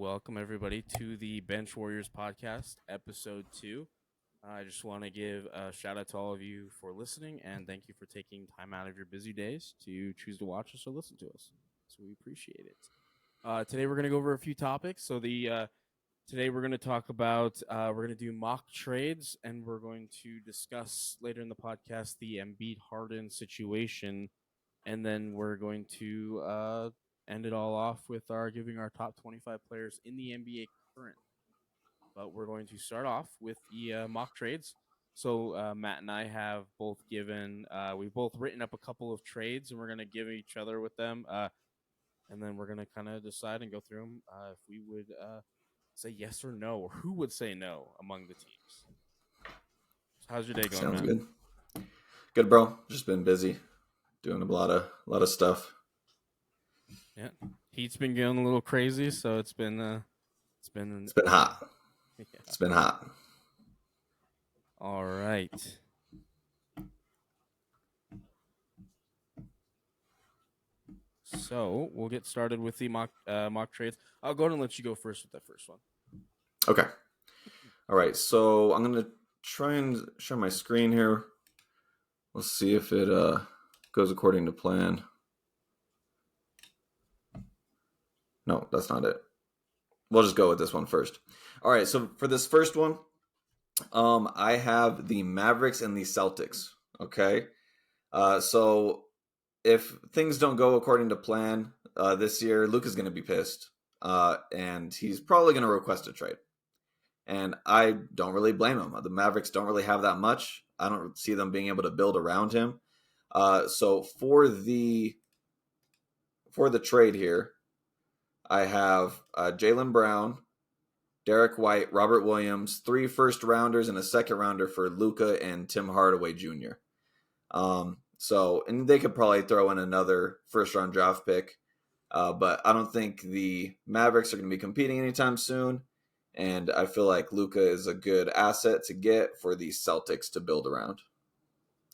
welcome everybody to the Bench Warriors podcast, episode 2. I just want to give a shout out to all of you for listening and thank you for taking time out of your busy days to choose to watch us or listen to us. So we appreciate it. Today we're going to go over a few topics. Today we're going to talk about we're going to do mock trades and we're going to discuss later in the podcast the Embiid Harden situation, and then we're going to end it all off with our giving our top 25 players in the NBA currently. But we're going to start off with the mock trades. So Matt and I have both we've both written up a couple of trades, and we're going to give each other with them. And then we're going to kind of decide and go through them if we would say yes or no, or who would say no among the teams. So how's your day going, Sounds Matt? good. Good, bro. Just been busy doing a lot of stuff. Yeah, heat's been going a little crazy, so it's been hot. Yeah. It's been hot. All right. So we'll get started with the mock trades. I'll go ahead and let you go first with that first one. Okay. All right. So I'm gonna try and share my screen here. Let's see if it goes according to plan. No, that's not it. We'll just go with this one first. All right. So for this first one, I have the Mavericks and the Celtics. Okay. So if things don't go according to plan this year, Luka's going to be pissed. And he's probably going to request a trade. And I don't really blame him. The Mavericks don't really have that much. I don't see them being able to build around him. So for the trade here, I have Jaylen Brown, Derek White, Robert Williams, 3 first-rounders and a second-rounder for Luka and Tim Hardaway Jr. And they could probably throw in another first-round draft pick. But I don't think the Mavericks are going to be competing anytime soon. And I feel like Luka is a good asset to get for the Celtics to build around.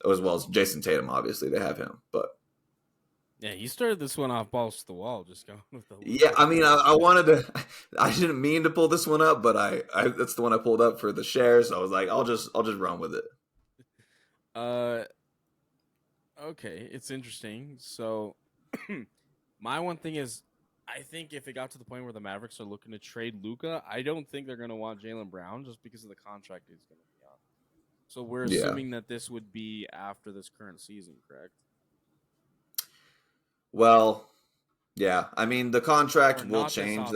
As well as Jason Tatum, obviously. They have him. But yeah, you started this one off balls to the wall, just going with the Luka. Yeah, I mean, I wanted to. I didn't mean to pull this one up, but I that's the one I pulled up for the shares. So I was like, I'll just run with it. Okay, it's interesting. So, my one thing is, I think if it got to the point where the Mavericks are looking to trade Luka, I don't think they're going to want Jaylen Brown just because of the contract he's going to be on. So we're assuming that this would be after this current season, correct? Well, yeah. I mean, the contract will change.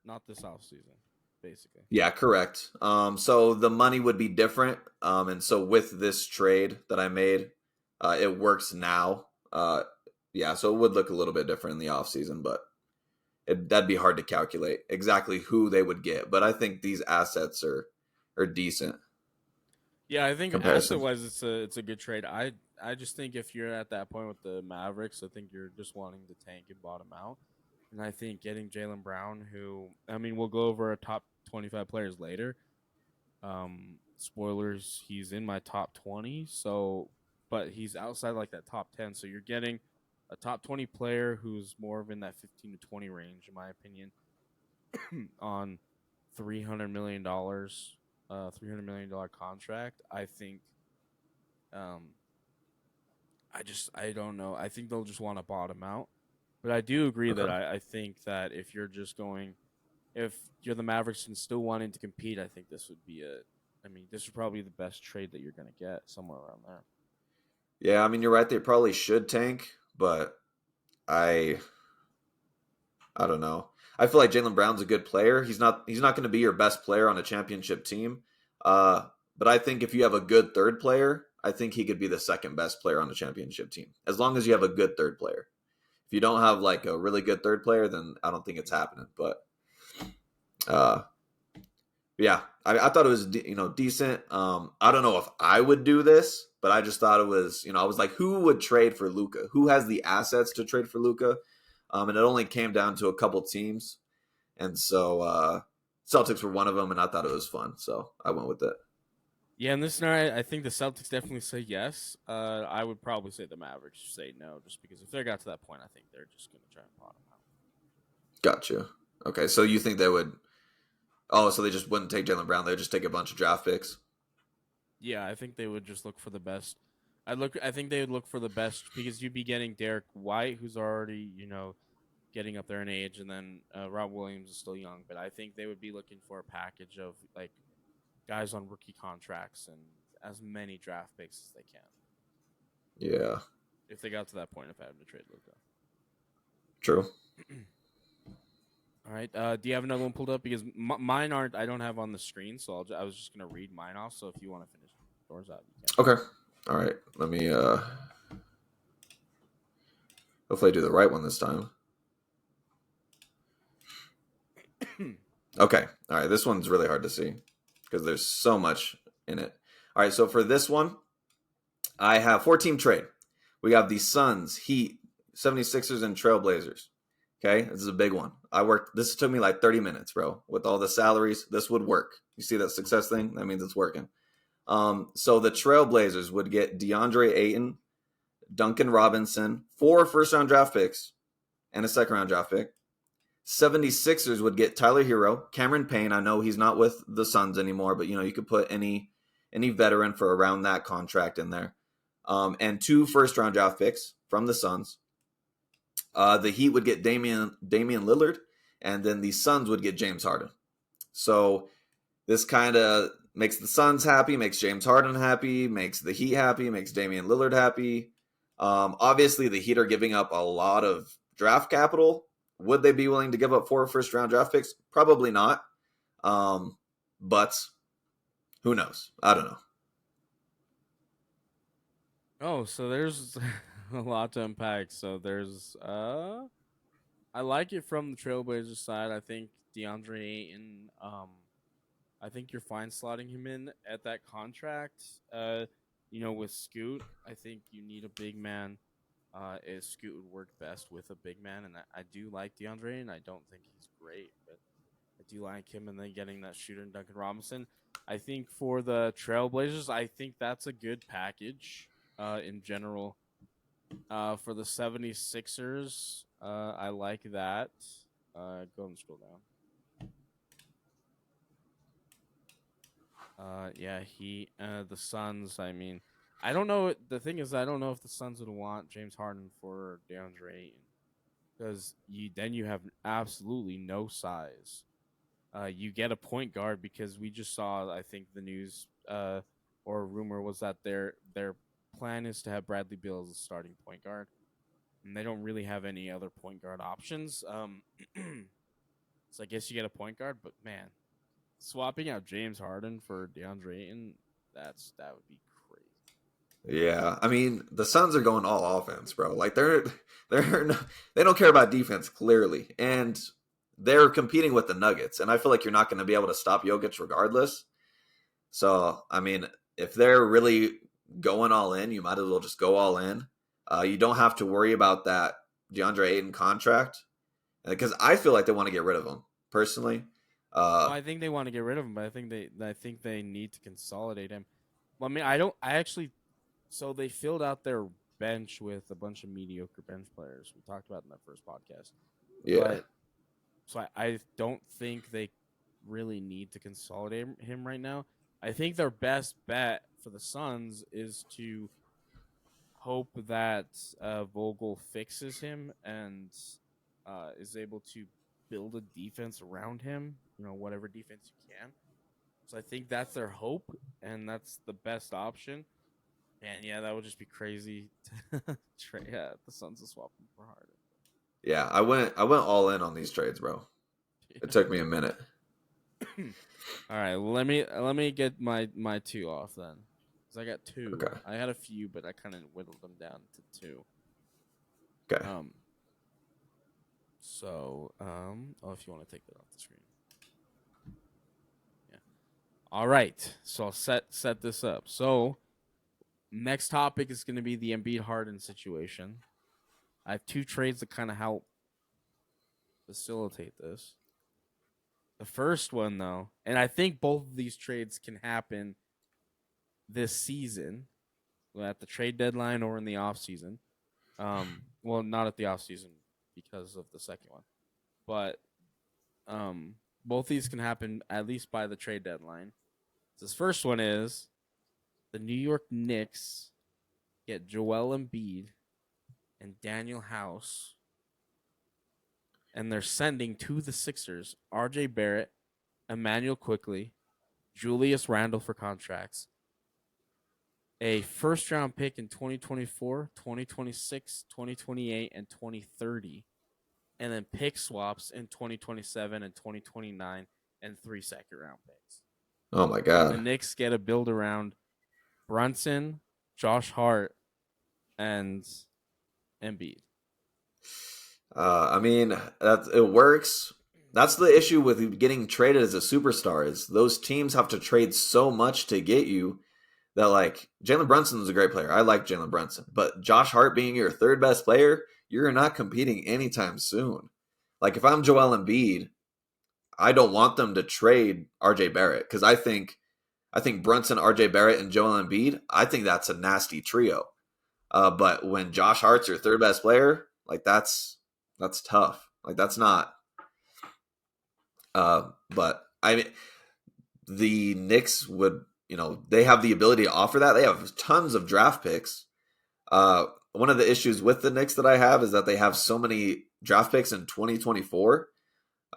Not this off season, basically. Yeah, correct. So the money would be different. And so with this trade that I made, it works now. Yeah, so it would look a little bit different in the offseason, but that'd be hard to calculate exactly who they would get. But I think these assets are decent. Yeah, I think asset-wise, it's a good trade. I just think if you're at that point with the Mavericks, I think you're just wanting to tank and bottom out. And I think getting Jaylen Brown, we'll go over our top 25 players later. Spoilers, he's in my top 20, but he's outside like that top 10. So you're getting a top 20 player who's more of in that 15 to 20 range, in my opinion, on $300 million contract. I think, I don't know. I think they'll just want to bottom out. But I do agree that I think that if you're the Mavericks and still wanting to compete, I think this would be this is probably the best trade that you're going to get, somewhere around there. Yeah, I mean, you're right. They probably should tank, but I don't know. I feel like Jaylen Brown's a good player. He's not going to be your best player on a championship team. But I think if you have a good third player, I think he could be the second best player on a championship team, as long as you have a good third player. If you don't have like a really good third player, then I don't think it's happening. But yeah, I thought it was decent. I don't know if I would do this, but I just thought it was, I was like, who would trade for Luka? Who has the assets to trade for Luka? And it only came down to a couple teams, and so Celtics were one of them, and I thought it was fun, so I went with it. Yeah, in this scenario, I think the Celtics definitely say yes. I would probably say the Mavericks say no, just because if they got to that point, I think they're just going to try and bottom out. Gotcha. Okay, so you think they would? Oh, so they just wouldn't take Jaylen Brown? They would just take a bunch of draft picks. Yeah, I think they would just look for the best. I think they would look for the best because you'd be getting Derek White, who's already getting up there in age, and then Rob Williams is still young. But I think they would be looking for a package of like guys on rookie contracts and as many draft picks as they can. Yeah, If they got to that point of having to trade Luka. true. All right. Do you have another one pulled up? Because mine aren't. I don't have on the screen, so I was just gonna read mine off. So if you want to finish yours out, you can. Okay. All right. Let me. Hopefully, I do the right one this time. Okay. All right. This one's really hard to see because there's so much in it. All right. So for this one, I have 4-team trade. We have the Suns, Heat, 76ers, and Trailblazers. Okay. This is a big one. This took me like 30 minutes, bro. With all the salaries, this would work. You see that success thing? That means it's working. So the Trailblazers would get DeAndre Ayton, Duncan Robinson, 4 first-round draft picks, and a second-round draft pick. 76ers would get Tyler Hero, Cameron Payne. I know he's not with the Suns anymore, but you could put any veteran for around that contract in there. And 2 first-round draft picks from the Suns. The Heat would get Damian Lillard, and then the Suns would get James Harden. So this kind of makes the Suns happy, makes James Harden happy, makes the Heat happy, makes Damian Lillard happy. Obviously, the Heat are giving up a lot of draft capital. Would they be willing to give up 4 first-round draft picks? Probably not. But who knows? I don't know. Oh, so there's a lot to unpack. So there's I like it from the Trailblazers side. I think DeAndre Ayton, I think you're fine slotting him in at that contract. With Scoot, I think you need a big man. Scoot would work best with a big man, and I do like DeAndre, and I don't think he's great, but I do like him. And then getting that shooter in Duncan Robinson, I think for the Trailblazers, I think that's a good package. In general, for the 76ers, I like that. Go and scroll down. The Suns. I mean, I don't know. The thing is, I don't know if the Suns would want James Harden for DeAndre Ayton because you have absolutely no size. You get a point guard because we just saw. I think the news or rumor was that their plan is to have Bradley Beal as a starting point guard, and they don't really have any other point guard options. So I guess you get a point guard, but man, swapping out James Harden for DeAndre Ayton, that would be crazy. Yeah, I mean the Suns are going all offense, bro. Like they don't care about defense clearly, and they're competing with the Nuggets, and I feel like you're not going to be able to stop Jokic regardless. So I mean, if they're really going all in, you might as well just go all in. You don't have to worry about that DeAndre Ayton contract because I feel like they want to get rid of him personally. Well, I think they want to get rid of him, but I think they need to consolidate him. Well, I mean, I actually. So they filled out their bench with a bunch of mediocre bench players. We talked about in that first podcast. Yeah. So I don't think they really need to consolidate him right now. I think their best bet for the Suns is to hope that Vogel fixes him and is able to build a defense around him. Whatever defense you can. So I think that's their hope, and that's the best option. And yeah, that would just be crazy to trade the Suns to swap him for Harden. Yeah, I went all in on these trades, bro. It took me a minute. All right, let me get my 2 off then, because I got 2. Okay. I had a few, but I kind of whittled them down to 2. Okay. If you want to take that off the screen. Yeah. All right. So I'll set this up. So next topic is going to be the Embiid Harden situation. I have 2 trades that kind of help facilitate this. The first one, though, and I think both of these trades can happen this season, at the trade deadline or in the offseason. Well, not at the offseason because of the second one. But Both these can happen at least by the trade deadline. This first one is the New York Knicks get Joel Embiid and Daniel House, and they're sending to the Sixers RJ Barrett, Emmanuel Quickly, Julius Randle for contracts, a first round pick in 2024, 2026, 2028, and 2030, and then pick swaps in 2027 and 2029 and 3 second round picks. Oh my The god. Knicks get a build around Brunson, Josh Hart, and Embiid. I mean, that it works. That's the issue with getting traded as a superstar is those teams have to trade so much to get you that like Jalen Brunson is a great player. I like Jalen Brunson, but Josh Hart being your third best player, you're not competing anytime soon. Like if I'm Joel Embiid, I don't want them to trade RJ Barrett because I think Brunson, RJ Barrett, and Joel Embiid, I think that's a nasty trio. But when Josh Hart's your third best player, like that's tough. Like that's not. But I mean, the Knicks would, they have the ability to offer that. They have tons of draft picks. One of the issues with the Knicks that I have is that they have so many draft picks in 2024.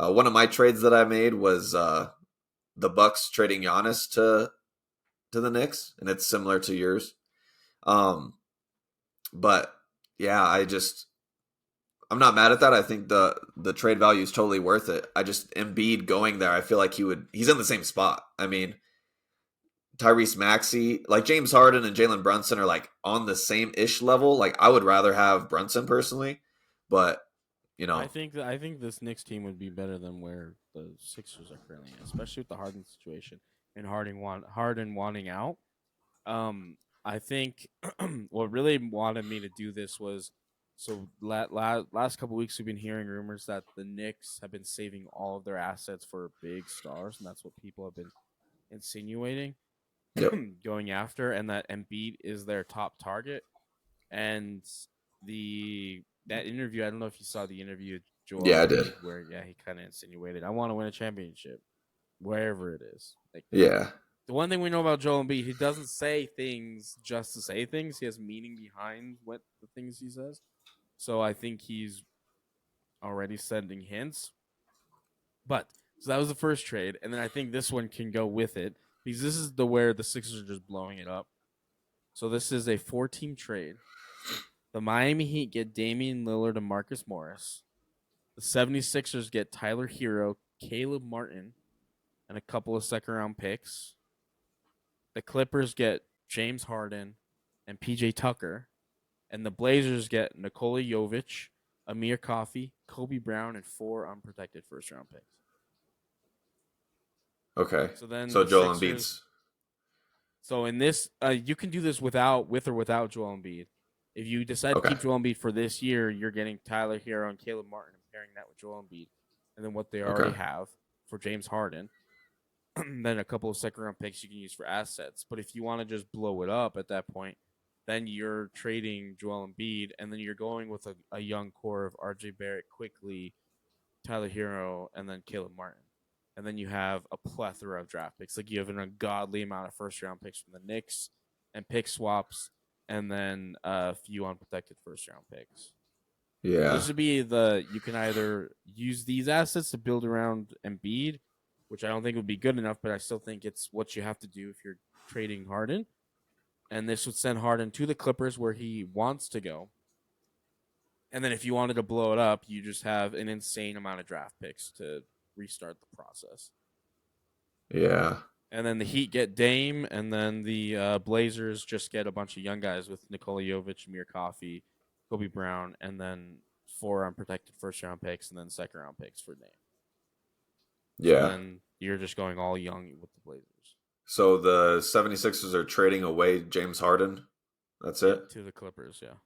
One of my trades that I made was the Bucks trading Giannis to the Knicks, and it's similar to yours. But yeah, I'm not mad at that. I think the trade value is totally worth it. I just Embiid going there, I feel like he's in the same spot. I mean, Tyrese Maxey, like James Harden and Jalen Brunson are like on the same ish level. Like I would rather have Brunson personally, but I think this Knicks team would be better than where the Sixers are currently at, especially with the Harden situation and Harden wanting out. I think what really wanted me to do this was last couple weeks we've been hearing rumors that the Knicks have been saving all of their assets for big stars, and that's what people have been insinuating yep. going after, and that Embiid is their top target. And that interview, I don't know if you saw the interview with Joel. Yeah, I did. Where he kind of insinuated, I want to win a championship, wherever it is. Like, yeah. The one thing we know about Joel Embiid, he doesn't say things just to say things. He has meaning behind what the things he says. So I think he's already sending hints. But so that was the first trade, and then I think this one can go with it because this is where the Sixers are just blowing it up. So this is a 4-team trade. The Miami Heat get Damian Lillard and Marcus Morris. The 76ers get Tyler Hero, Caleb Martin, and a couple of second-round picks. The Clippers get James Harden and PJ Tucker. And the Blazers get Nikola Jovic, Amir Coffey, Kobe Brown, and 4 unprotected first-round picks. Okay. So Joel Embiid's. So in this, you can do this with or without Joel Embiid. If you decide to keep Joel Embiid for this year, you're getting Tyler Hero and Caleb Martin and pairing that with Joel Embiid. And then what they already have for James Harden. Then a couple of second-round picks you can use for assets. But if you want to just blow it up at that point, then you're trading Joel Embiid, and then you're going with a young core of RJ Barrett, Quickly, Tyler Hero, and then Caleb Martin. And then you have a plethora of draft picks. Like you have an ungodly amount of first-round picks from the Knicks and pick swaps, and then a few unprotected first-round picks. Yeah. This would be you can either use these assets to build around Embiid, which I don't think would be good enough, but I still think it's what you have to do if you're trading Harden. And this would send Harden to the Clippers where he wants to go. And then if you wanted to blow it up, you just have an insane amount of draft picks to restart the process. Yeah. And then the Heat get Dame, and then the Blazers just get a bunch of young guys with Nikola Jovic, Amir Coffey, Kobe Brown, and then 4 unprotected first-round picks, and then second-round picks for Dame. Yeah. And you're just going all young with the Blazers. So the 76ers are trading away James Harden. That's it? To the Clippers, yeah.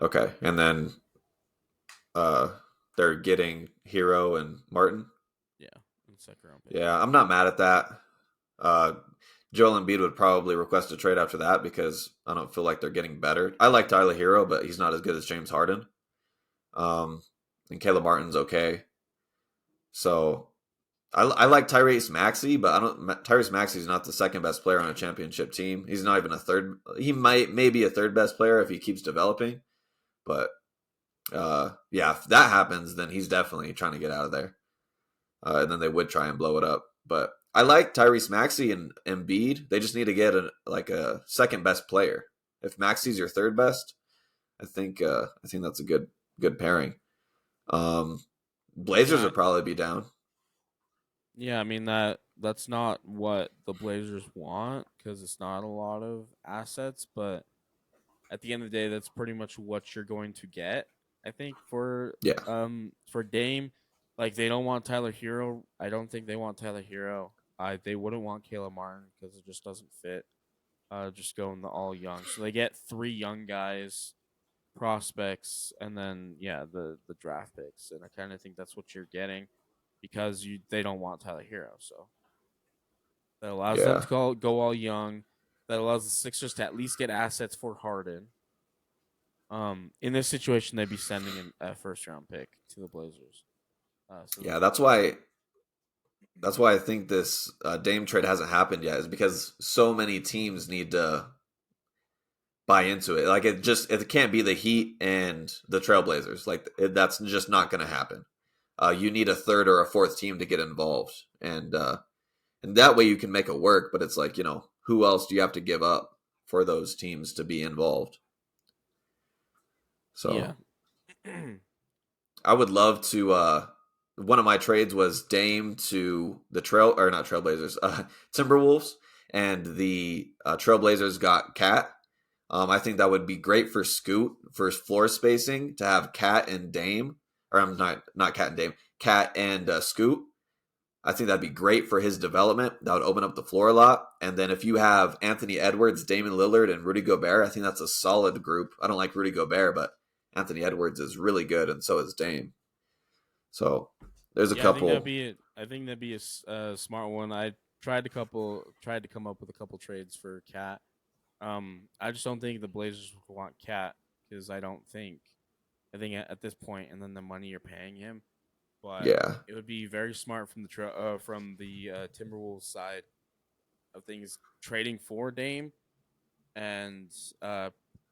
Okay. And then they're getting Hero and Martin? Yeah. And second round pick. Yeah, I'm not mad at that. Joel Embiid would probably request a trade after that because I don't feel like they're getting better. I like Tyler Hero, but he's not as good as James Harden. And Caleb Martin's okay. So I like Tyrese Maxey, but I don't. Tyrese Maxey is not the second best player on a championship team. He's not even a third. He maybe a third best player if he keeps developing. But yeah, if that happens, then he's definitely trying to get out of there. And then they would try and blow it up. But I like Tyrese Maxey and Embiid. They just need to get a second best player. If Maxey's your third best, I think that's a good pairing. Blazers Yeah, would probably be down. yeah. I mean that's not what the Blazers want because it's not a lot of assets, but at the end of the day, that's pretty much what you're going to get. I think Yeah, for Dame, like they don't want Tyler Hero. I don't think they want Tyler Hero. They wouldn't want Caleb Martin because it just doesn't fit. Just going the all young, so they get three young guys, prospects, and then yeah, the draft picks, and I kind of think that's what you're getting because they don't want Tyler Hero, so that allows them yeah. to go all young. That allows the Sixers to at least get assets for Harden. In this situation, they'd be sending a first round pick to the Blazers. So Yeah, that's why I think this Dame trade hasn't happened yet. Is because so many teams need to buy into it. Like it can't be the Heat and the Trailblazers. Like that's just not going to happen. You need a third or a fourth team to get involved, and that way you can make it work. But it's like who else do you have to give up for those teams to be involved? yeah, So I would love to. One of my trades was Dame to the not Trailblazers, Timberwolves, and the Trailblazers got Cat. I think that would be great for Scoot for floor spacing to have Cat and Dame, or I'm not Cat and Dame, Cat and Scoot. I think that'd be great for his development. That would open up the floor a lot. And then if you have Anthony Edwards, Damian Lillard, and Rudy Gobert, I think that's a solid group. I don't like Rudy Gobert, but Anthony Edwards is really good, and so is Dame. So there's a yeah. couple. I think that'd be a smart one. I tried to come up with a couple trades for Cat. I just don't think the Blazers want Cat because I think at this point, and then the money you're paying him, but Yeah, it would be very smart from the Timberwolves side of things trading for Dame, and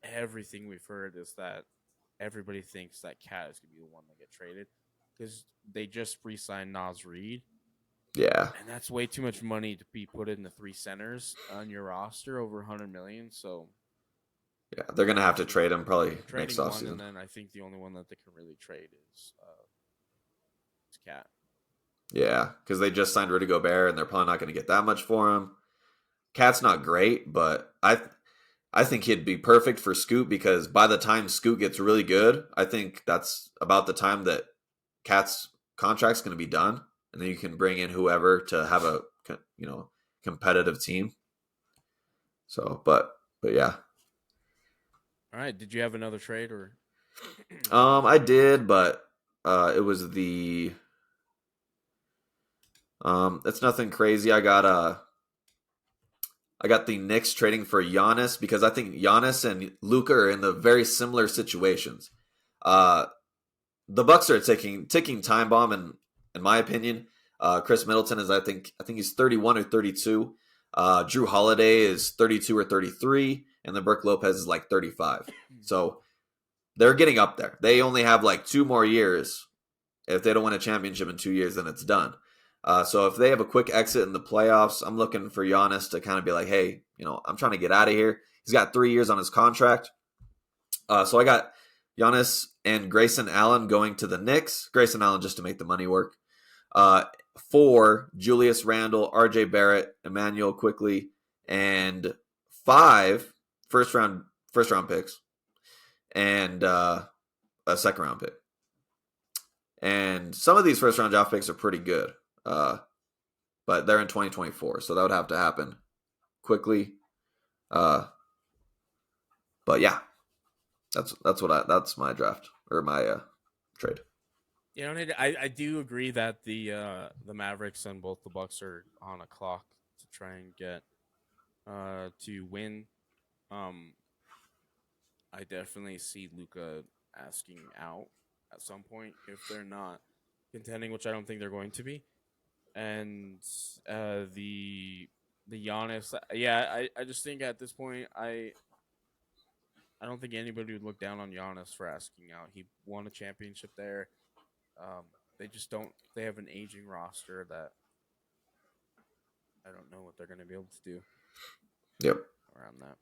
everything we've heard is that everybody thinks that Cat is gonna be the one that get traded because they just re-signed Nas Reed, yeah, and that's way too much money to be put into three centers on your roster over 100 million. So yeah. They're gonna have to trade him probably they're next trading one, and offseason. then I think the only one that they can really trade is Cat. Yeah, because they just signed Rudy Gobert, and they're probably not going to get that much for him. Cat's not great, but I think he'd be perfect for Scoot because by the time Scoot gets really good, I think that's about the time that Cat's contract's going to be done, and then you can bring in whoever to have a competitive team. So, but yeah, All right, did you have another trade or? I did, but it was the it's nothing crazy. I got the Knicks trading for Giannis because I think Giannis and Luka are in the very similar situations. Uh, the Bucks are ticking time bomb, in my opinion. Chris Middleton is I think he's 31 or 32. Drew Holiday is 32 or 33, and then Burke Lopez is like 35. So they're getting up there. They only have like 2 more years. If they don't win a championship in 2 years, then it's done. So if they have a quick exit in the playoffs, I'm looking for Giannis to kind of be like, hey, I'm trying to get out of here. He's got 3 years on his contract. So I got Giannis and Grayson Allen going to the Knicks. Grayson Allen just to make the money work. Uh, 4, Julius Randle, RJ Barrett, Emmanuel Quickly, and 5 first round picks, and a second round pick. And some of these first round draft picks are pretty good. But they're in 2024, so that would have to happen quickly. Uh, but yeah, that's my draft or my trade. Yeah, I do agree that the Mavericks and both the Bucks are on a clock to try and get to win. Um, I definitely see Luca asking out at some point if they're not, contending, which I don't think they're going to be. And the Giannis, I just think at this point, I don't think anybody would look down on Giannis for asking out. He won a championship there. They just don't. They have an aging roster that I don't know what they're going to be able to do. Yep. Around that.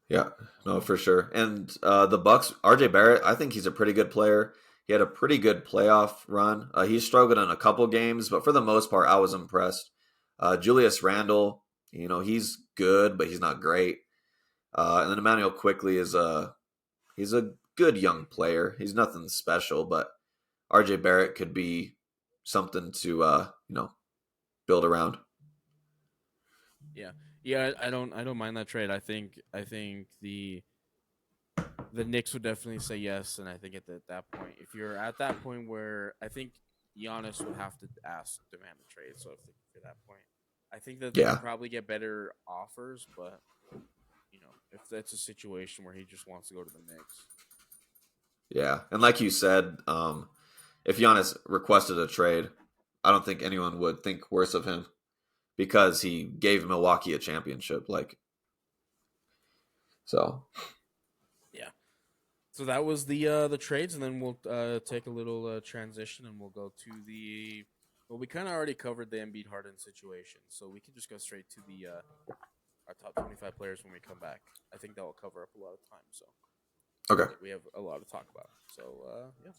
Yeah, no, for sure. And the Bucks, RJ Barrett, I think he's a pretty good player. He had a pretty good playoff run. He struggled in a couple games, but for the most part, I was impressed. Julius Randle, he's good, but he's not great. And then Emmanuel Quickley he's a good young player. He's nothing special, but RJ Barrett could be something to build around. Yeah, I don't mind that trade. I think the Knicks would definitely say yes, and I think at that point, if you're at that point where I think Giannis would have to demand the trade. So if at that point, I think that they can probably get better offers, but if that's a situation where he just wants to go to the Knicks. Yeah, and like you said, if Giannis requested a trade, I don't think anyone would think worse of him. Because he gave Milwaukee a championship, so. Yeah. So that was the trades, and then we'll take a little transition, and we'll go to the. Well, we kind of already covered the Embiid Harden situation, so we can just go straight to the our top 25 players when we come back. I think that will cover up a lot of time. So. Okay. We have a lot to talk about. So yeah.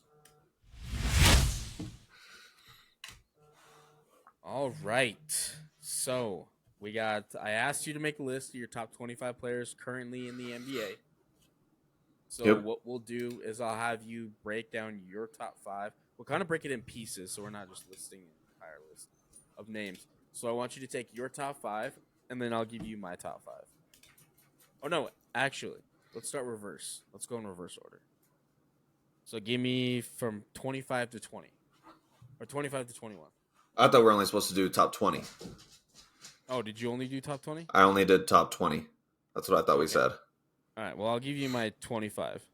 All right. So I asked you to make a list of your top 25 players currently in the NBA. So what we'll do is I'll have you break down your top 5. We'll kind of break it in pieces, so we're not just listing an entire list of names. So I want you to take your top 5, and then I'll give you my top 5. Oh, no, actually, let's start reverse. Let's go in reverse order. So give me from 25 to 20, or 25 to 21. I thought we were only supposed to do top 20. Oh, did you only do top 20? I only did top 20. That's what I thought we said. All right. Well, I'll give you my 25.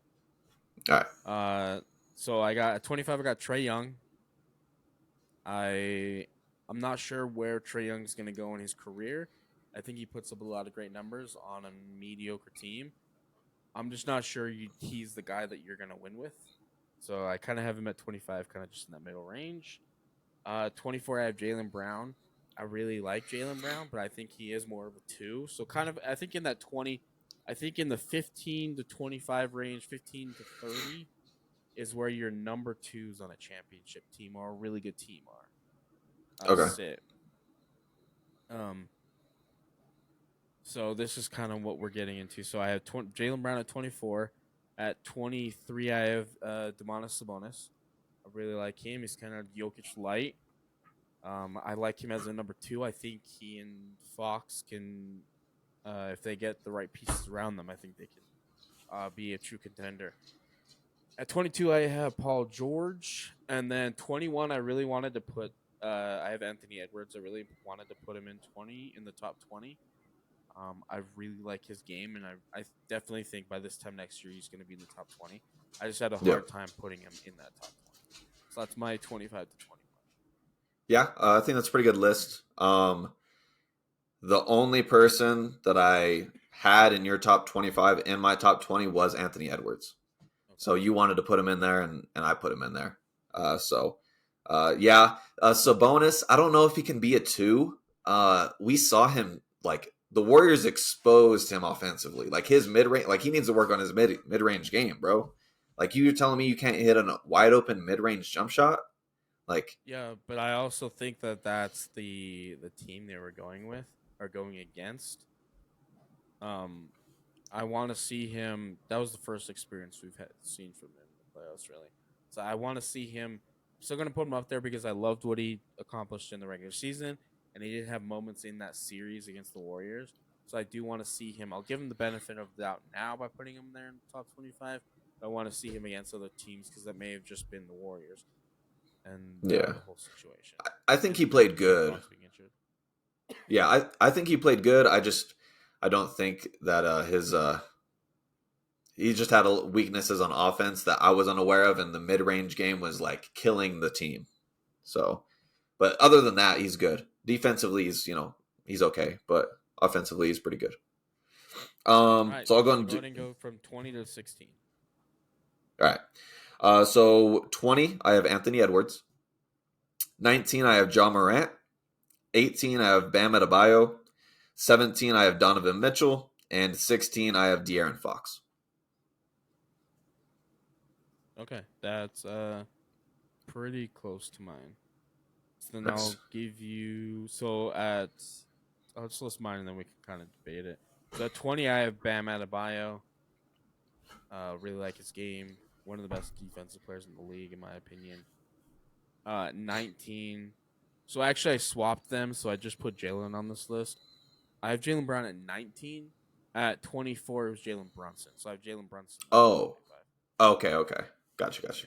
All right. So I got 25. I got Trae Young. I'm not sure where Trae Young is going to go in his career. I think he puts up a lot of great numbers on a mediocre team. I'm just not sure he's the guy that you're going to win with. So I kind of have him at 25, kind of just in that middle range. 24, I have Jaylen Brown. I really like Jaylen Brown, but I think he is more of a 2. So kind of, I think in that 20, I think in the 15 to 25 range, 15 to 30 is where your number 2s on a championship team or a really good team are. Okay. Sit. So this is kind of what we're getting into. So I have Jaylen Brown at 24. At 23, I have Domantas Sabonis. I really like him. He's kind of Jokic light. I like him as a number 2. I think he and Fox can, if they get the right pieces around them, I think they can be a true contender. At 22, I have Paul George. And then 21, I really wanted to put, I have Anthony Edwards. I really wanted to put him in the top 20. I really like his game, and I definitely think by this time next year he's going to be in the top 20. I just had a hard time putting him in that top 20. So that's my 25 to 21. Yeah, I think that's a pretty good list. The only person that I had in your top 25 in my top 20 was Anthony Edwards. Okay. So you wanted to put him in there, and I put him in there. Sabonis, I don't know if he can be a 2. We saw him, the Warriors exposed him offensively. His mid-range, he needs to work on his mid-range game, bro. You're telling me you can't hit a wide-open mid-range jump shot? Yeah, but I also think that that's the team they were going with or going against. I want to see him. That was the first experience we've seen from him in the playoffs, really. So I want to see him. I'm still going to put him up there because I loved what he accomplished in the regular season, and he did have moments in that series against the Warriors. So I do want to see him. I'll give him the benefit of the doubt now by putting him there in the top 25. But I want to see him against other teams because that may have just been the Warriors. And the whole situation. I think he played good. Yeah, I think he played good. I don't think that he just had weaknesses on offense that I was unaware of, and the mid-range game was killing the team. So, but other than that, he's good. Defensively, he's okay, but offensively, he's pretty good. All right, So I'll go so and go ahead and go from 20 to 16. all right. So 20, I have Anthony Edwards. 19, I have John Morant. 18, I have Bam Adebayo. 17, I have Donovan Mitchell. And 16, I have De'Aaron Fox. Okay, that's pretty close to mine. So then Nice. I'll give you I'll just list mine and then we can kind of debate it. So at 20, I have Bam Adebayo. Really like his game. One of the best defensive players in the league, in my opinion. 19. So actually, I swapped them. So I just put Jalen on this list. I have Jalen Brown at 19. At 24, it was Jalen Brunson. So I have Jalen Brunson. Oh, okay. Gotcha.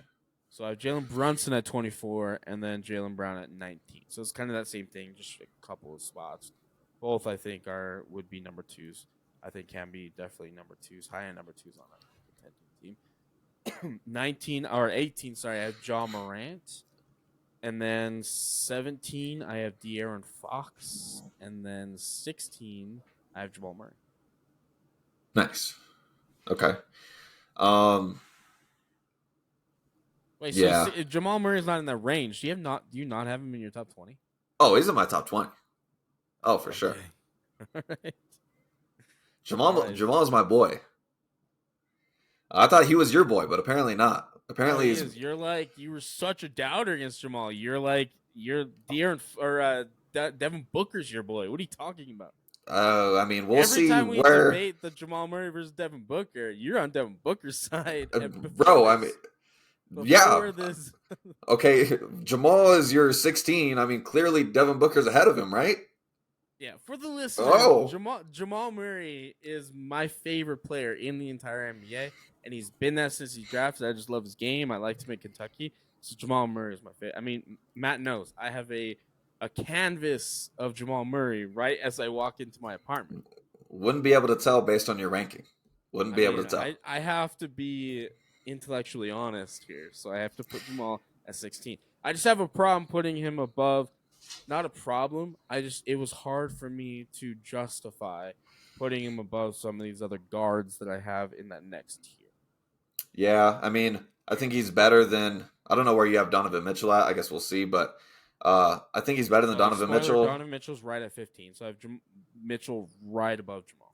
So I have Jalen Brunson at 24 and then Jalen Brown at 19. So it's kind of that same thing, just a couple of spots. Both, I think, would be number twos. I think can be definitely number twos, high end number twos on a contending team. 19 or 18, sorry, I have John Morant. And then 17, I have De'Aaron Fox. And then 16, I have Jamal Murray. Nice. Okay. Wait, yeah. so Jamal Murray is not in that range. Do you not have him in your top 20? Oh, he's in my top 20. Oh, for sure. All right. Jamal is my boy. I thought he was your boy, but apparently not. Apparently, you were such a doubter against Jamal. You're De'Aaron or Devin Booker's your boy. What are you talking about? I mean, we'll Every see time we where. debate the Jamal Murray versus Devin Booker, you're on Devin Booker's side. Bro, I mean, yeah. This... Okay, Jamal is your 16. I mean, clearly Devin Booker's ahead of him, right? Yeah, for the listeners, Jamal Murray is my favorite player in the entire NBA, and he's been that since he drafted. I just love his game. I like him in Kentucky, so Jamal Murray is my favorite. I mean, Matt knows I have a canvas of Jamal Murray right as I walk into my apartment. Wouldn't be able to tell based on your ranking. Wouldn't be able to tell. I have to be intellectually honest here, so I have to put Jamal at 16. I just have a problem putting him above. Not a problem. It was hard for me to justify putting him above some of these other guards that I have in that next tier. Yeah, I mean, I think he's better than. I don't know where you have Donovan Mitchell at. I guess we'll see, but I think he's better than Donovan Mitchell. Donovan Mitchell's right at 15, so I have Mitchell right above Jamal.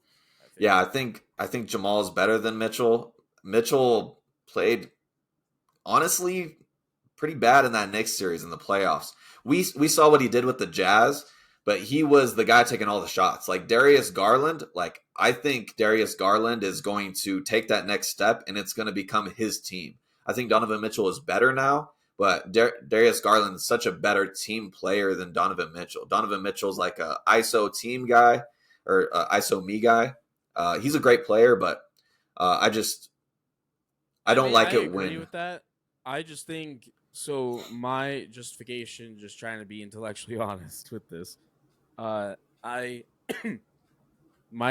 Yeah, I think Jamal is better than Mitchell. Mitchell played honestly pretty bad in that Knicks series in the playoffs. We saw what he did with the Jazz, but he was the guy taking all the shots. Like Darius Garland, I think Darius Garland is going to take that next step, and it's going to become his team. I think Donovan Mitchell is better now, but Darius Garland is such a better team player than Donovan Mitchell. Donovan Mitchell's like a ISO team guy or ISO me guy. He's a great player, but I don't like it when. I agree with that. I just think so. My justification, just trying to be intellectually honest with this, my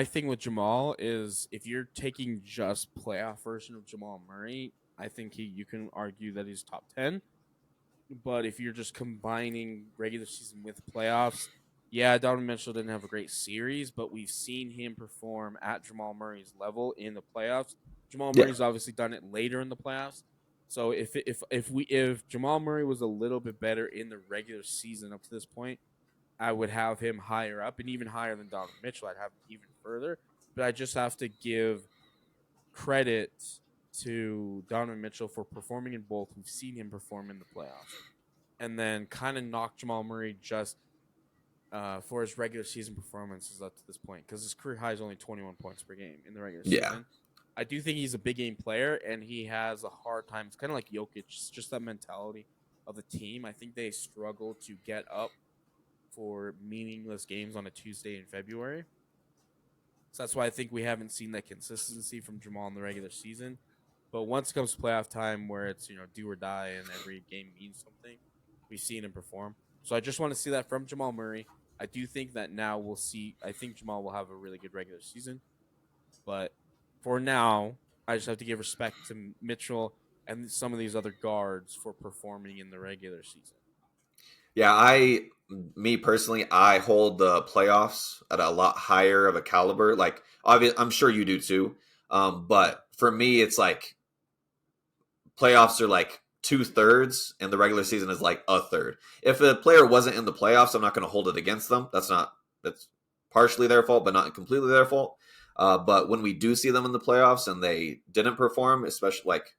thing with Jamal is if you're taking just playoff version of Jamal Murray, I think you can argue that he's top 10. But if you're just combining regular season with playoffs, yeah, Donovan Mitchell didn't have a great series, but we've seen him perform at Jamal Murray's level in the playoffs. Jamal Murray's obviously done it later in the playoffs. So if Jamal Murray was a little bit better in the regular season up to this point, I would have him higher up and even higher than Donovan Mitchell. I'd have him even further. But I just have to give credit to Donovan Mitchell for performing in both. We've seen him perform in the playoffs. And then kind of knock Jamal Murray just for his regular season performances up to this point. Because his career high is only 21 points per game in the regular season. I do think he's a big game player, and he has a hard time. It's kind of like Jokic, just that mentality of the team. I think they struggle to get up for meaningless games on a Tuesday in February. So that's why I think we haven't seen that consistency from Jamal in the regular season. But once it comes to playoff time where it's, do or die and every game means something, we've seen him perform. So I just want to see that from Jamal Murray. I do think that now we'll see. I think Jamal will have a really good regular season. But for now, I just have to give respect to Mitchell and some of these other guards for performing in the regular season. Yeah, me personally, I hold the playoffs at a lot higher of a caliber. Like, I'm sure you do too. Yeah. But for me, it's like playoffs are like 2/3, and the regular season is like a third. If a player wasn't in the playoffs, I'm not going to hold it against them. That's partially their fault, but not completely their fault. But when we do see them in the playoffs and they didn't perform, especially like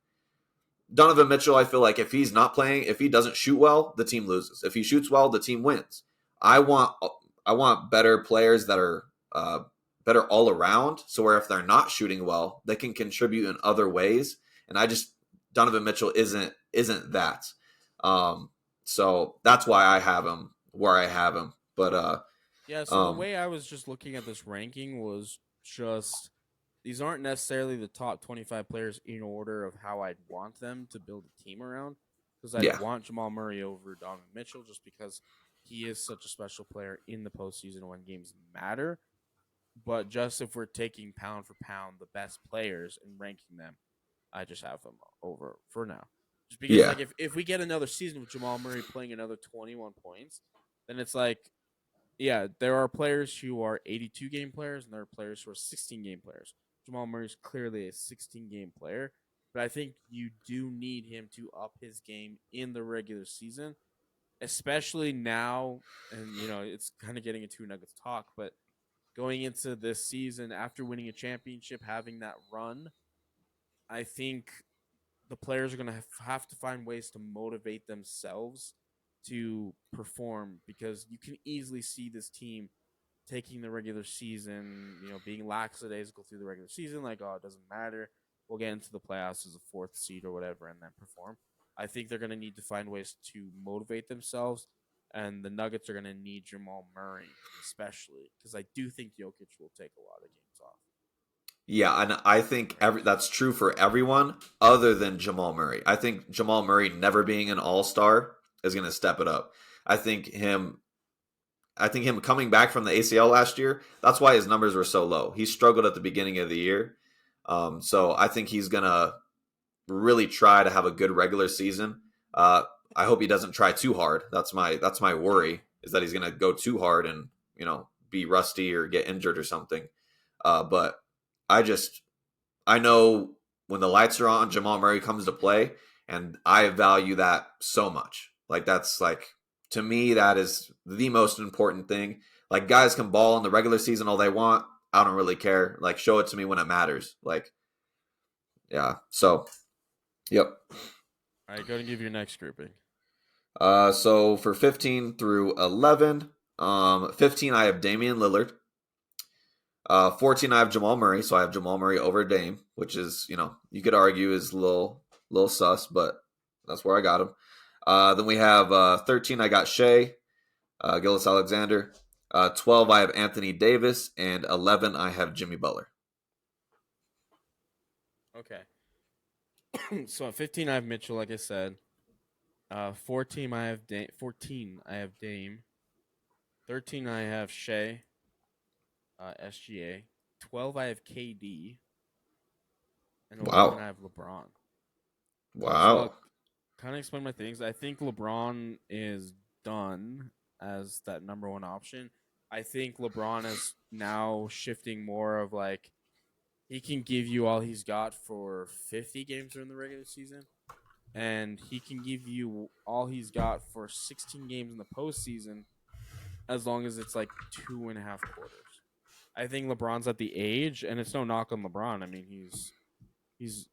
Donovan Mitchell, I feel like if he's not playing, if he doesn't shoot well, the team loses. If he shoots well, the team wins. I want I want better players that are better all around. So where if they're not shooting well, they can contribute in other ways. And I just Donovan Mitchell isn't that. Um, so that's why I have him where I have him. But Yeah, so the um, way I was just looking at this ranking was just these aren't necessarily the top 25 players in order of how I'd want them to build a team around. Because I'd yeah, want Jamal Murray over Donovan Mitchell just because he is such a special player in the postseason when games matter. But just if we're taking pound for pound the best players and ranking them, I just have them over for now. Just because, yeah, like, if we get another season with Jamal Murray playing another 21 points, then it's like, yeah, there are players who are 82 game players and there are players who are 16 game players. Jamal Murray is clearly a 16 game player, but I think you do need him to up his game in the regular season, especially now. And, it's kind of getting into Nuggets talk, but going into this season after winning a championship, having that run, I think the players are going to have to find ways to motivate themselves to perform because you can easily see this team taking the regular season, being lackadaisical through the regular season, like, oh, it doesn't matter. We'll get into the playoffs as a fourth seed or whatever and then perform. I think they're going to need to find ways to motivate themselves, and the Nuggets are going to need Jamal Murray, especially, because I do think Jokic will take a lot of games off. yeah, and I think that's true for everyone other than Jamal Murray. I think Jamal Murray never being an all-star is going to step it up. I think him I think him coming back from the ACL last year, that's why his numbers were so low. He struggled at the beginning of the year. So I think he's going to really try to have a good regular season. I hope he doesn't try too hard. That's my worry is that he's going to go too hard and, be rusty or get injured or something. But I just I know when the lights are on, Jamal Murray comes to play, and I value that so much. Like that's like to me, that is the most important thing. Like guys can ball in the regular season all they want. I don't really care. Like show it to me when it matters. Like yeah. So yep. All right, go and give your next grouping. So for 15 through 11, 15 I have Damian Lillard. 14 I have Jamal Murray, so I have Jamal Murray over Dame, which is you could argue is a little sus, but that's where I got him. Then we have 13 I got Shea, Gillis Alexander. 12 I have Anthony Davis, and 11 I have Jimmy Butler. Okay. So at 15, I have Mitchell, like I said. 14, I have Dame. 14, I have Dame. 13, I have Shea, SGA. 12, I have KD. And 11, Wow, I have LeBron. So, wow, kind of explain my things. I think LeBron is done as that number one option. I think LeBron is now shifting more of like he can give you all he's got for 50 games during the regular season, and he can give you all he's got for 16 games in the postseason as long as it's like 2.5 quarters. I think LeBron's at the age, and it's no knock on LeBron. I mean, he's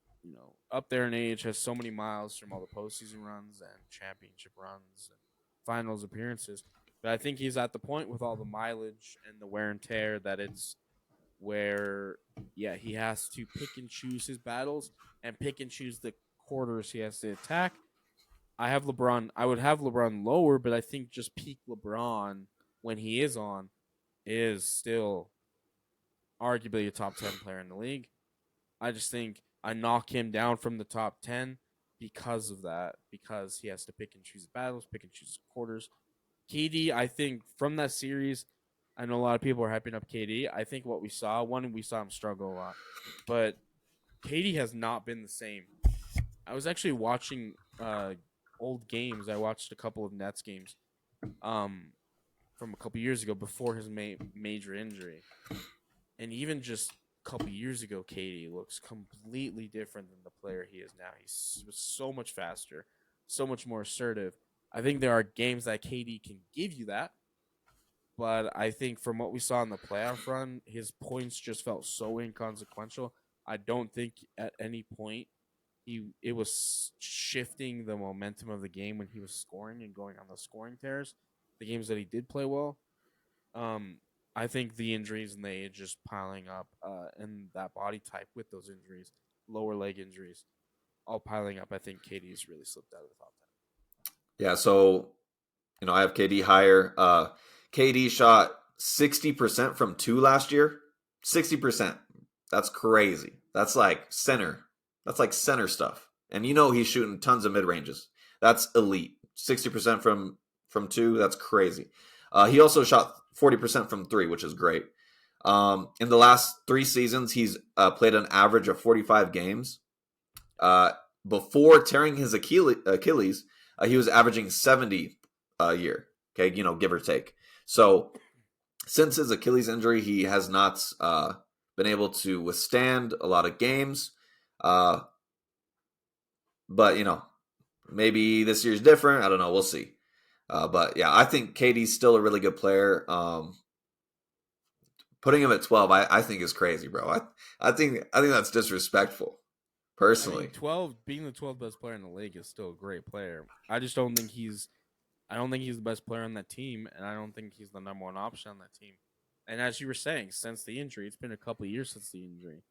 up there in age, has so many miles from all the postseason runs and championship runs and finals appearances. But I think he's at the point with all the mileage and the wear and tear that it's where, yeah, he has to pick and choose his battles and pick and choose the quarters he has to attack. I have LeBron. I would have LeBron lower, but I think just peak LeBron when he is on is still arguably a top 10 player in the league. I just think I knock him down from the top 10 because of that, because he has to pick and choose battles, pick and choose quarters. KD, I think from that series, I know a lot of people are hyping up KD. I think what we saw, we saw him struggle a lot, but KD has not been the same. I was actually watching old games. I watched a couple of Nets games, from a couple years ago before his major injury, and even just a couple years ago, KD looks completely different than the player he is now. He's so much faster, so much more assertive. I think there are games that KD can give you that, but I think from what we saw in the playoff run, his points just felt so inconsequential. I don't think at any point it was shifting the momentum of the game when he was scoring and going on the scoring tears. The games that he did play well, um, I think the injuries and the age just piling up, and that body type with those injuries, lower leg injuries, all piling up. I think KD's really slipped out of the top 10. Yeah, so I have KD higher. KD shot 60% from two last year. 60%. That's crazy. That's like center. That's like center stuff. And he's shooting tons of mid ranges. That's elite. 60% from two. That's crazy. He also shot 40% from three, which is great. In the last 3 seasons, he's played an average of 45 games. Before tearing his Achilles, he was averaging 70 a year. Okay, give or take. So since his Achilles injury, he has not been able to withstand a lot of games. But maybe this year's different. I don't know. We'll see. But yeah, I think KD's still a really good player. Putting him at 12, I think is crazy, bro. I think that's disrespectful. Personally, I mean, 12 being the 12th best player in the league is still a great player. I just don't think he's the best player on that team, and I don't think he's the number one option on that team. And as you were saying, since the injury, it's been a couple of years since the injury.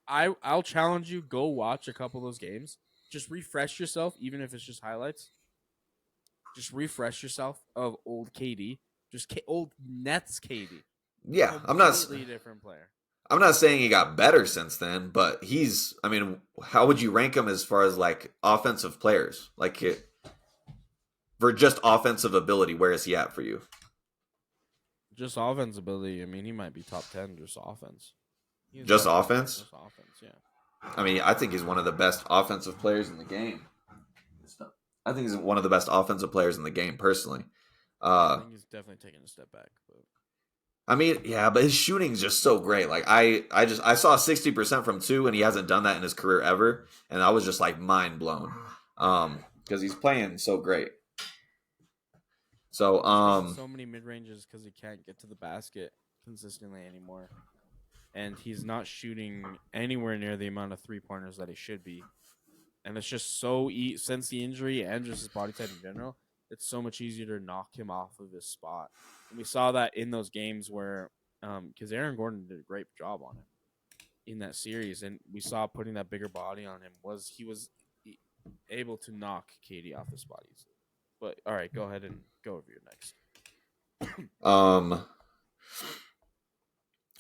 I'll challenge you. Go watch a couple of those games. Just refresh yourself, even if it's just highlights. Just refresh yourself of old KD, just old Nets KD. yeah, Completely different player. I'm not saying he got better since then, but I mean, how would you rank him as far as like offensive players? Like for just offensive ability, where is he at for you? Just offense ability. I mean, he might be top 10 just offense. Just offense? Just offense, yeah. I mean, I think he's one of the best offensive players in the game. I think he's one of the best offensive players in the game, personally. I think he's definitely taking a step back. But I mean, yeah, but his shooting is just so great. Like I saw 60% from two, and he hasn't done that in his career ever, and I was just like mind blown, because he's playing so great. So so many mid ranges because he can't get to the basket consistently anymore, and he's not shooting anywhere near the amount of 3-pointers that he should be. And it's just so since the injury and just his body type in general, it's so much easier to knock him off of his spot. And we saw that in those games where, because Aaron Gordon did a great job on him in that series, and we saw putting that bigger body on him he was able to knock KD off his spot easily. But all right, go ahead and go over your next.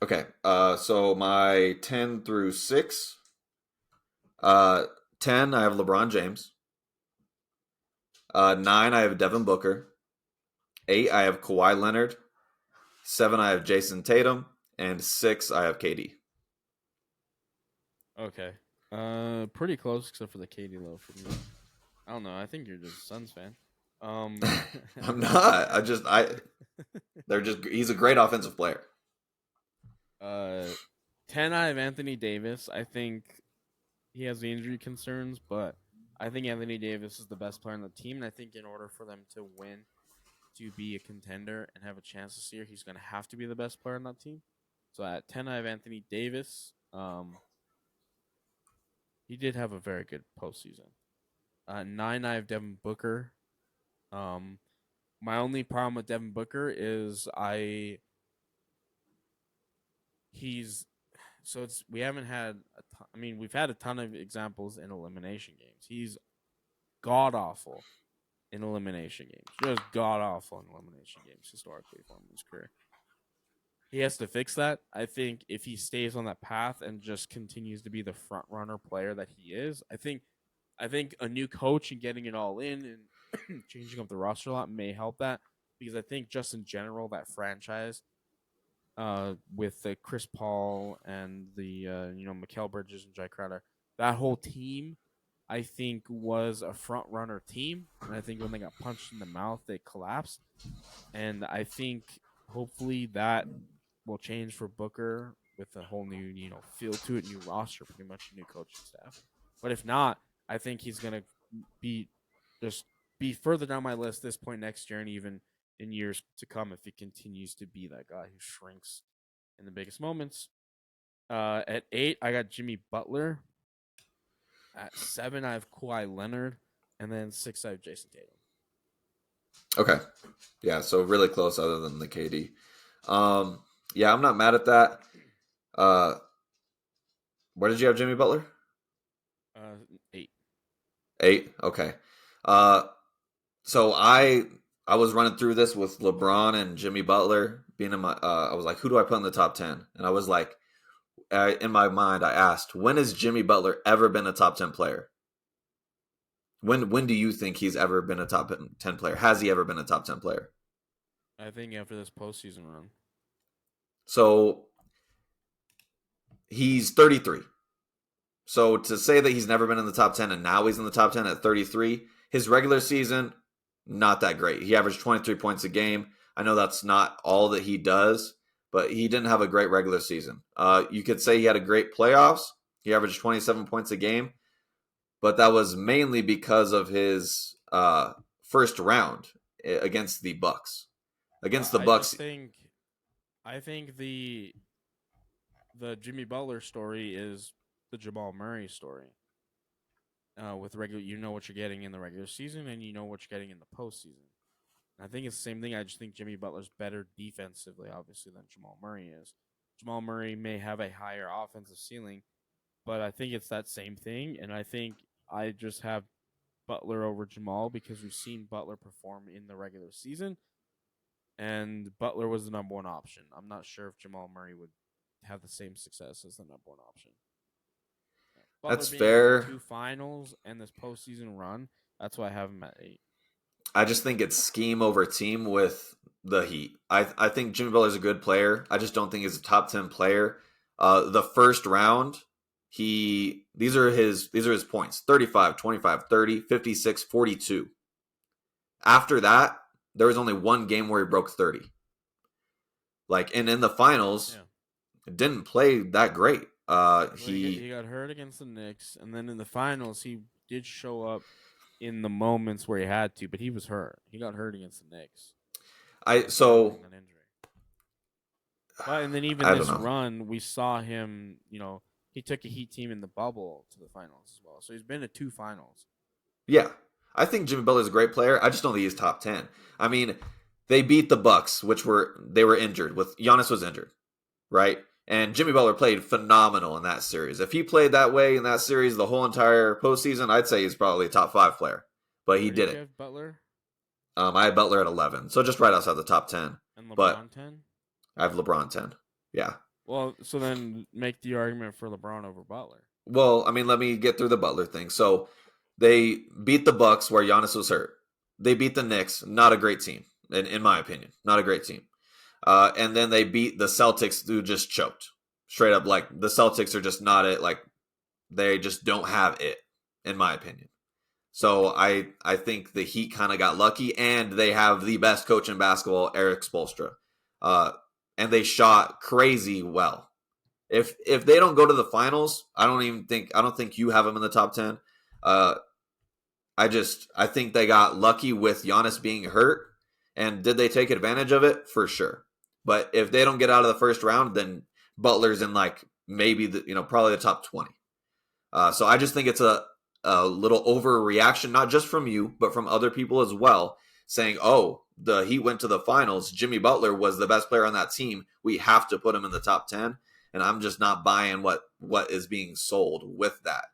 Okay. So my 10 through 6. 10, I have LeBron James. 9, I have Devin Booker. 8, I have Kawhi Leonard. 7, I have Jason Tatum. And 6, I have KD. Okay. Pretty close except for the KD low for me. I don't know. I think you're just a Suns fan. I'm not. He's a great offensive player. 10, I have Anthony Davis. I think he has the injury concerns, but I think Anthony Davis is the best player on the team. And I think in order for them to win, to be a contender and have a chance this year, he's going to have to be the best player on that team. So at 10, I have Anthony Davis. He did have a very good postseason. 9, I have Devin Booker. My only problem with Devin Booker is we haven't had we've had a ton of examples in elimination games. He's god awful in elimination games. Just god awful in elimination games historically for him in his career. He has to fix that. I think if he stays on that path and just continues to be the front runner player that he is, I think a new coach and getting it all in and changing up the roster a lot may help that, because I think just in general that franchise, with the Chris Paul and the Mikal Bridges and Jay Crowder, that whole team I think was a front runner team, and I think when they got punched in the mouth, they collapsed. And I think hopefully that will change for Booker with a whole new, feel to it, new roster, pretty much a new coaching staff. But if not, I think he's gonna be just be further down my list this point next year and even in years to come if he continues to be that guy who shrinks in the biggest moments. At 8, I got Jimmy Butler. At 7, I have Kawhi Leonard, and then 6, I have Jason Tatum. Okay. Yeah, so really close other than the KD. Yeah, I'm not mad at that. Where did you have Jimmy Butler? 8. 8. Okay. So I was running through this with LeBron and Jimmy Butler being in my. I was like, who do I put in the top 10? And I was like, in my mind, I asked, when has Jimmy Butler ever been a top 10 player? When do you think he's ever been a top 10 player? Has he ever been a top 10 player? I think after this postseason run. So he's 33. So to say that he's never been in the top 10 and now he's in the top 10 at 33, his regular season, not that great. He averaged 23 points a game. I know that's not all that he does, but he didn't have a great regular season. You could say he had a great playoffs. He averaged 27 points a game, but that was mainly because of his first round against the Bucks. Against the Bucks, I think the Jimmy Butler story is the Jamal Murray story. With regular, you know what you're getting in the regular season, and you know what you're getting in the postseason. I think it's the same thing. I just think Jimmy Butler's better defensively, obviously, than Jamal Murray is. Jamal Murray may have a higher offensive ceiling, but I think it's that same thing. And I think I just have Butler over Jamal because we've seen Butler perform in the regular season, and Butler was the number one option. I'm not sure if Jamal Murray would have the same success as the number one option. Butler that's being fair. in 2 finals and this postseason run, that's why I have him at 8. I just think it's scheme over team with the Heat. I think Jimmy Butler's a good player. I just don't think he's a top 10 player. The first round, these are his points: 35, 25, 30, 56, 42. After that, there was only one game where he broke 30. And in the finals, didn't play that great. He got hurt against the Knicks, and then in the finals, he did show up in the moments where he had to, but he was hurt. He got hurt against the Knicks. And then even this run, we saw him. He took a Heat team in the bubble to the finals as well. So he's been to 2 finals. Yeah, I think Jimmy Butler's a great player. I just don't think he's top 10. I mean, they beat the Bucks, they were injured. Giannis was injured, right? And Jimmy Butler played phenomenal in that series. If he played that way in that series the whole entire postseason, I'd say he's probably a top 5 player. But he didn't. You have Butler? I had Butler at 11, so just right outside the top 10. And LeBron 10? I have LeBron 10. Yeah. Well, so then make the argument for LeBron over Butler. Well, I mean, let me get through the Butler thing. So they beat the Bucks where Giannis was hurt. They beat the Knicks, not a great team, in my opinion. Not a great team. And then they beat the Celtics, who just choked. Straight up, the Celtics are just not it. They just don't have it, in my opinion. So I think the Heat kind of got lucky, and they have the best coach in basketball, Eric Spoelstra. And they shot crazy well. If they don't go to the finals, I don't think you have them in the top 10. I think they got lucky with Giannis being hurt. And did they take advantage of it? For sure. But if they don't get out of the first round, then Butler's in maybe probably the top 20. So I just think it's a little overreaction, not just from you, but from other people as well, saying, oh, the Heat went to the finals. Jimmy Butler was the best player on that team. We have to put him in the top 10. And I'm just not buying what is being sold with that.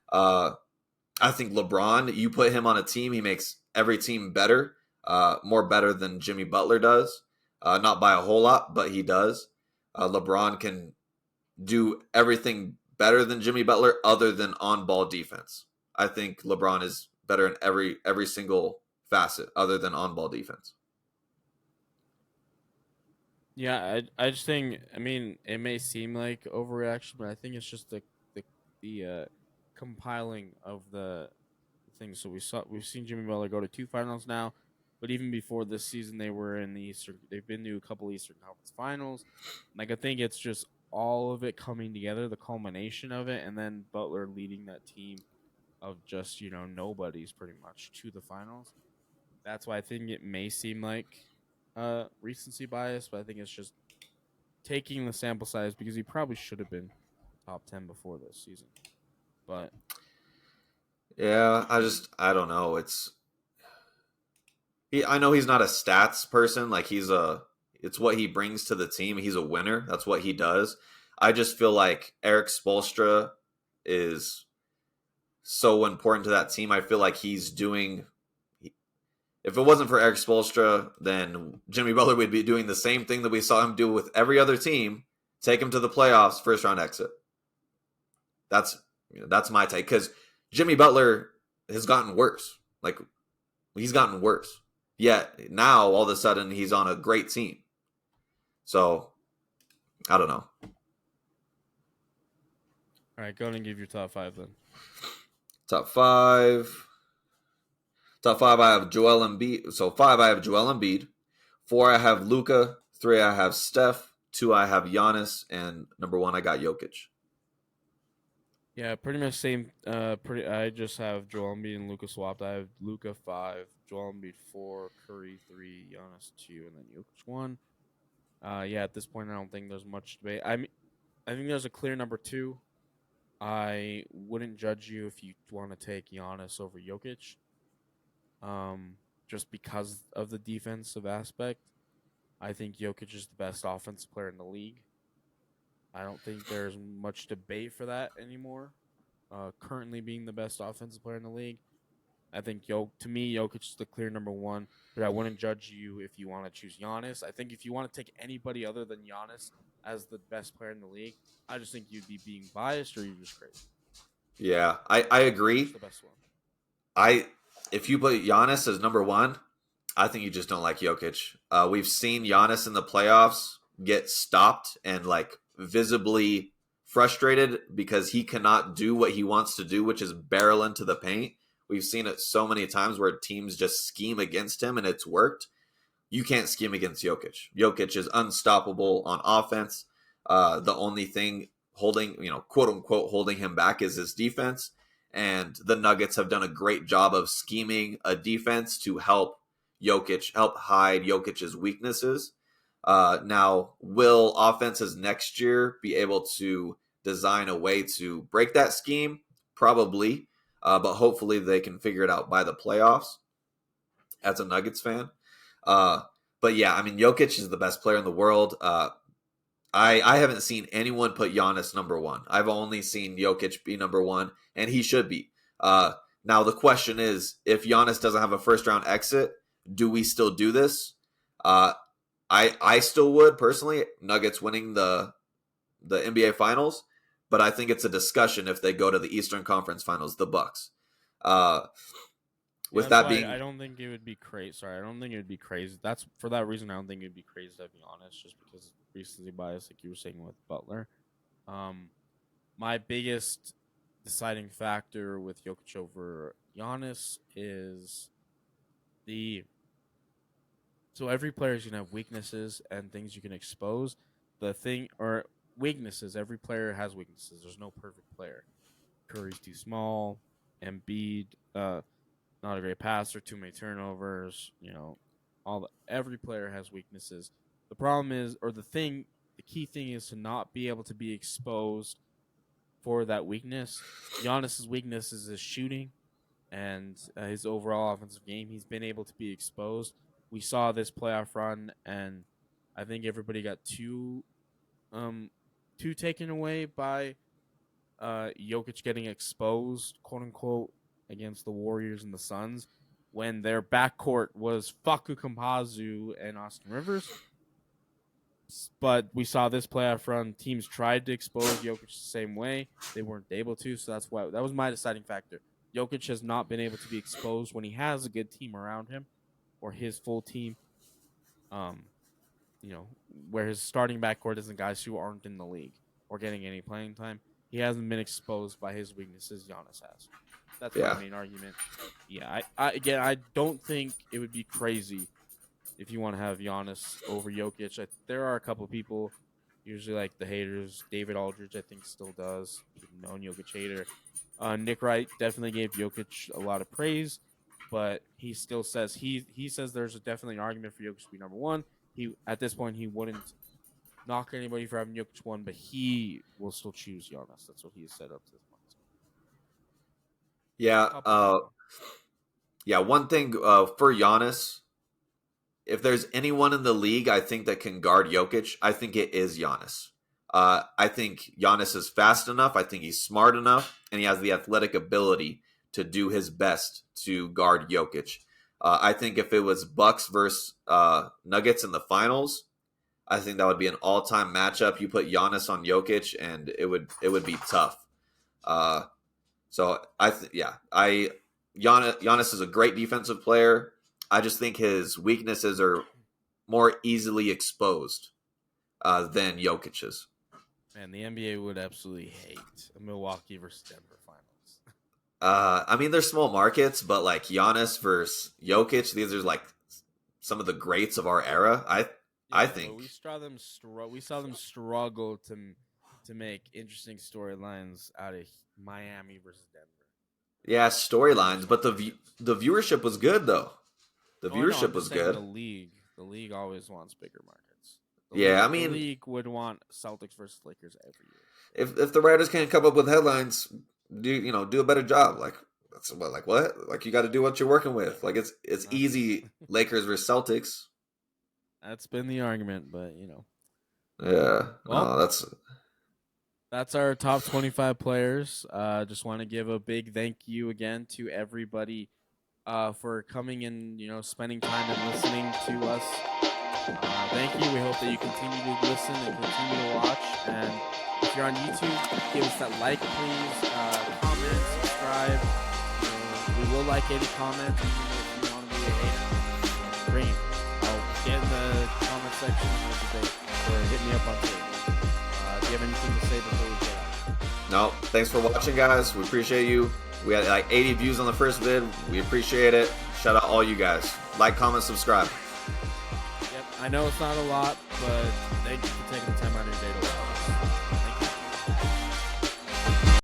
I think LeBron, you put him on a team, he makes every team better, more better than Jimmy Butler does. Not by a whole lot, but he does. LeBron can do everything better than Jimmy Butler other than on-ball defense. I think LeBron is better in every single facet other than on-ball defense. Yeah, I just think, it may seem like overreaction, but I think it's just the compiling of the things. So we've seen Jimmy Butler go to 2 finals now, but even before this season, they were in the Eastern. They've been to a couple Eastern Conference Finals. Like I think it's just all of it coming together, the culmination of it, and then Butler leading that team of just nobodies pretty much to the finals. That's why I think it may seem like recency bias, but I think it's just taking the sample size because he probably should have been top 10 before this season. But yeah, I don't know. I know he's not a stats person. Like it's what he brings to the team. He's a winner. That's what he does. I just feel like Eric Spoelstra is so important to that team. I feel like he's doing. If it wasn't for Eric Spoelstra, then Jimmy Butler would be doing the same thing that we saw him do with every other team: take him to the playoffs, first round exit. That's my take, because Jimmy Butler has gotten worse. Like, he's gotten worse. Yet now all of a sudden he's on a great team. So I don't know. All right, go ahead and give your top 5 then. Top five. I have Joel Embiid. So 5, I have Joel Embiid. 4, I have Luka. 3, I have Steph. 2, I have Giannis. And number 1, I got Jokic. Yeah, pretty much same. I just have Joel Embiid and Luka swapped. I have Luka 5, Joel Embiid 4, Curry 3, Giannis 2, and then Jokic 1. Yeah, at this point, I don't think there's much debate. I think there's a clear number 2. I wouldn't judge you if you want to take Giannis over Jokic, just because of the defensive aspect. I think Jokic is the best offensive player in the league. I don't think there's much debate for that anymore. Currently being the best offensive player in the league, I think to me Jokic is the clear number 1. But I wouldn't judge you if you want to choose Giannis. I think if you want to take anybody other than Giannis as the best player in the league, I just think you'd be being biased or you're just crazy. Yeah, I agree. That's the best one. If you put Giannis as number 1, I think you just don't like Jokic. We've seen Giannis in the playoffs get stopped and like visibly frustrated because he cannot do what he wants to do, which is barrel into the paint. We've seen it so many times where teams just scheme against him and it's worked. You can't scheme against Jokic. Jokic is unstoppable on offense. The only thing holding, quote unquote, holding him back is his defense. And the Nuggets have done a great job of scheming a defense to help hide Jokic's weaknesses. Now, will offenses next year be able to design a way to break that scheme? Probably. But hopefully they can figure it out by the playoffs as a Nuggets fan. But yeah, I mean, Jokic is the best player in the world. I haven't seen anyone put Giannis number 1. I've only seen Jokic be number 1, and he should be. Now, the question is, if Giannis doesn't have a first-round exit, do we still do this? I still would, personally, Nuggets winning the NBA Finals, but I think it's a discussion if they go to the Eastern Conference Finals, the Bucks. I don't think it would be crazy. Sorry, I don't think it would be crazy. That's for that reason. I don't think it would be crazy, to be honest, just because of recency bias, like you were saying with Butler. My biggest deciding factor with Jokic over Giannis is so every player is gonna have weaknesses and things you can expose. Weaknesses. Every player has weaknesses. There's no perfect player. Curry's too small. Embiid, not a great passer, too many turnovers. Every player has weaknesses. The problem is, the key thing is to not be able to be exposed for that weakness. Giannis's weakness is his shooting and his overall offensive game. He's been able to be exposed. We saw this playoff run, and I think everybody got too taken away by Jokic getting exposed, quote unquote, against the Warriors and the Suns when their backcourt was Facu Campazzo and Austin Rivers. But we saw this playoff run, teams tried to expose Jokic the same way. They weren't able to, so that was my deciding factor. Jokic has not been able to be exposed when he has a good team around him or his full team. Where his starting backcourt isn't guys who aren't in the league or getting any playing time. he hasn't been exposed by his weaknesses. Giannis has. That's Yeah. my main argument. Yeah, I don't think it would be crazy if you want to have Giannis over Jokic. There are a couple of people, usually like the haters. David Aldridge, I think, still does. Known Jokic hater. Nick Wright definitely gave Jokic a lot of praise, but he still says he says there's definitely an argument for Jokic to be number one. He at this point he wouldn't knock anybody for having Jokic one, but he will still choose Giannis. That's what he has said up to this point. Yeah. Yeah. One thing for Giannis, if there's anyone in the league I think that can guard Jokic, I think it is Giannis. I think Giannis is fast enough. I think he's smart enough, and he has the athletic ability to do his best to guard Jokic. I think if it was Bucks versus Nuggets in the finals, I think that would be an all-time matchup. You put Giannis on Jokic, and it would be tough. So Giannis is a great defensive player. I just think his weaknesses are more easily exposed than Jokic's. Man, the NBA would absolutely hate a Milwaukee versus Denver finals. I mean, they're small markets, but like Giannis versus Jokic, these are like some of the greats of our era. I think we saw them struggle to make interesting storylines out of Miami versus Denver. Yeah, storylines, but the viewership was good though. The viewership was good. The league always wants bigger markets. I mean, the league would want Celtics versus Lakers every year. If the writers can't come up with headlines, do a better job. Like that's what? Like you got to do what you're working with. Like it's easy. Lakers versus Celtics. That's been the argument, but Yeah. Well, that's our top 25 players. Just want to give a big thank you again to everybody for coming and spending time and listening to us. Thank you. We hope that you continue to listen and continue to watch. And if you're on YouTube, give us that like, please. Comment, subscribe. We will like any comment, even if you want to be a hater. Green. I'll get in the comment section of the debate or hit me up on Twitter. Do you have anything to say before we get out? No. Thanks for watching, guys. We appreciate you. We had like 80 views on the first vid. We appreciate it. Shout out all you guys. Like, comment, subscribe. Yep. I know it's not a lot, but thank you for taking the time out.